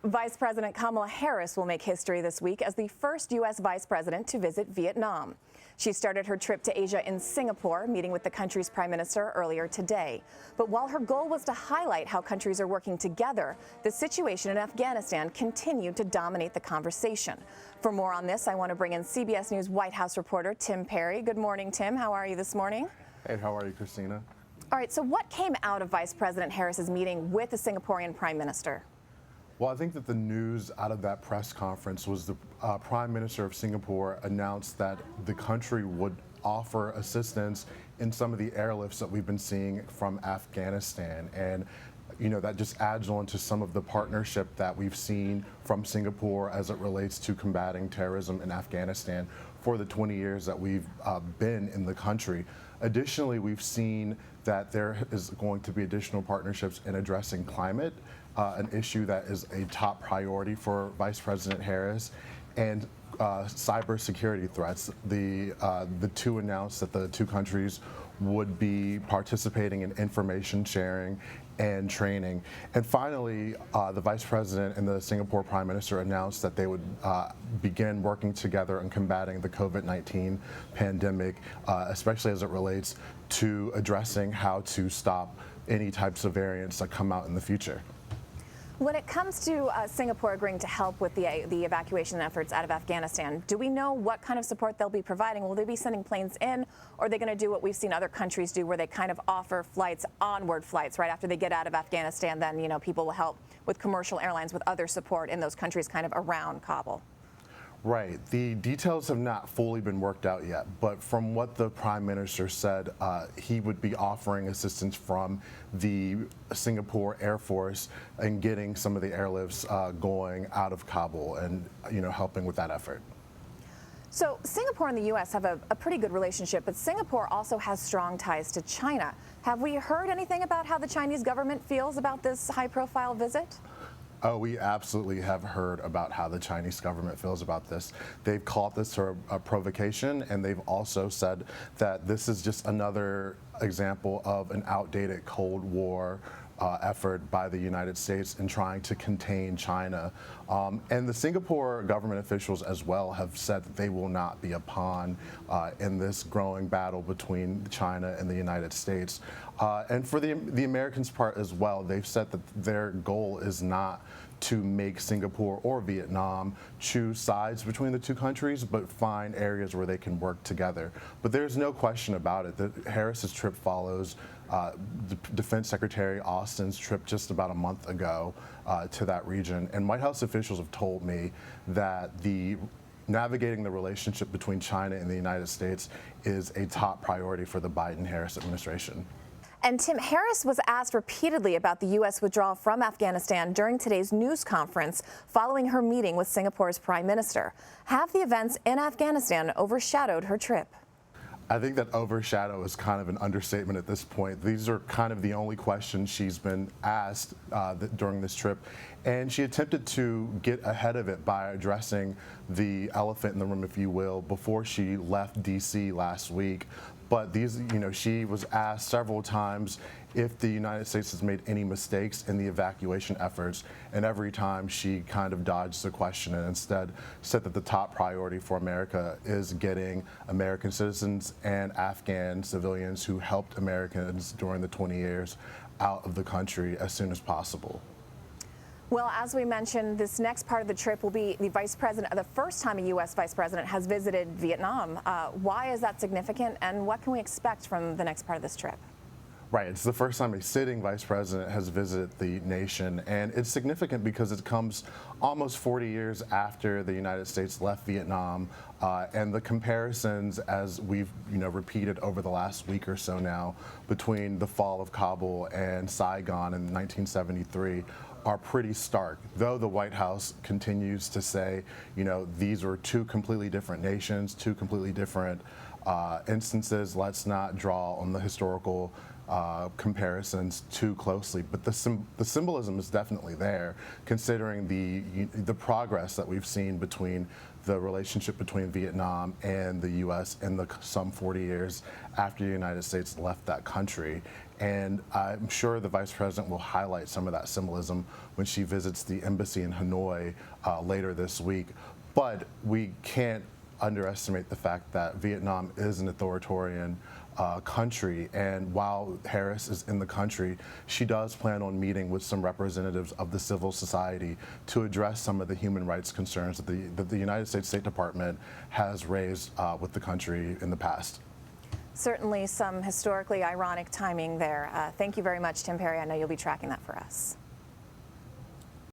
Vice President Kamala Harris will make history this week as the first U.S. vice president to visit Vietnam. She started her trip to Asia in Singapore, meeting with the country's prime minister earlier today. But while her goal was to highlight how countries are working together, the situation in Afghanistan continued to dominate the conversation. For more on this, I want to bring in CBS News White House reporter Tim Perry. Good morning, Tim. How are you this morning? Hey, how are you, Christina? All right, so what came out of Vice President Harris's meeting with the Singaporean prime minister? Well, I think that the news out of that press conference was the Prime Minister of Singapore announced that the country would offer assistance in some of the airlifts that we've been seeing from Afghanistan. And that just adds on to some of the partnership that we've seen from Singapore as it relates to combating terrorism in Afghanistan for the 20 years that we've been in the country. Additionally, we've seen that there is going to be additional partnerships in addressing climate, an issue that is a top priority for Vice President Harris, and cybersecurity threats. The two announced that the two countries would be participating in information sharing and training. And finally, the Vice President and the Singapore Prime Minister announced that they would begin working together in combating the COVID-19 pandemic, especially as it relates to addressing how to stop any types of variants that come out in the future. When it comes to Singapore agreeing to help with the evacuation efforts out of Afghanistan, do we know what kind of support they'll be providing? Will they be sending planes in, or are they going to do what we've seen other countries do, where they kind of offer flights, onward flights, right after they get out of Afghanistan? Then, people will help with commercial airlines with other support in those countries kind of around Kabul. Right. The details have not fully been worked out yet, but from what the Prime Minister said, he would be offering assistance from the Singapore Air Force in getting some of the airlifts going out of Kabul and, helping with that effort. So Singapore and the U.S. have a pretty good relationship, but Singapore also has strong ties to China. Have we heard anything about how the Chinese government feels about this high-profile visit? Oh, we absolutely have heard about how the Chinese government feels about this. They've called this a provocation, and they've also said that this is just another example of an outdated Cold War effort by the United States in trying to contain China. And the Singapore government officials as well have said that they will not be a pawn in this growing battle between China and the United States. And for the Americans' part as well, they've said that their goal is not to make Singapore or Vietnam choose sides between the two countries, but find areas where they can work together. But there's no question about it that Harris's trip follows Defense Secretary Austin's trip just about a month ago to that region. And White House officials have told me that navigating the relationship between China and the United States is a top priority for the Biden-Harris administration. And Tim, Harris was asked repeatedly about the U.S. withdrawal from Afghanistan during today's news conference following her meeting with Singapore's prime minister. Have the events in Afghanistan overshadowed her trip? I think that overshadow is kind of an understatement at this point. These are kind of the only questions she's been asked during this trip. And she attempted to get ahead of it by addressing the elephant in the room, if you will, before she left D.C. last week. But she was asked several times if the United States has made any mistakes in the evacuation efforts, and every time she kind of dodged the question and instead said that the top priority for America is getting American citizens and Afghan civilians who helped Americans during the 20 years out of the country as soon as possible. Well, as we mentioned, this next part of the trip will be the the first time a U.S. vice president has visited Vietnam. Why is that significant, and what can we expect from the next part of this trip? Right, it's the first time a sitting vice president has visited the nation, and it's significant because it comes almost 40 years after the United States left Vietnam, and the comparisons, as we've repeated over the last week or so now, between the fall of Kabul and Saigon in 1973 are pretty stark. Though the White House continues to say, these are two completely different nations, two completely different instances. Let's not draw on the historical comparisons too closely, but the symbolism is definitely there, considering the progress that we've seen between the relationship between Vietnam and the U.S. in the some 40 years after the United States left that country. And I'm sure the Vice President will highlight some of that symbolism when she visits the embassy in Hanoi later this week. But we can't underestimate the fact that Vietnam is an authoritarian country, and while Harris is in the country, she does plan on meeting with some representatives of the civil society to address some of the human rights concerns that the United States State Department has raised with the country in the past. Certainly some historically ironic timing there. Thank you very much, Tim Perry. I know you'll be tracking that for us.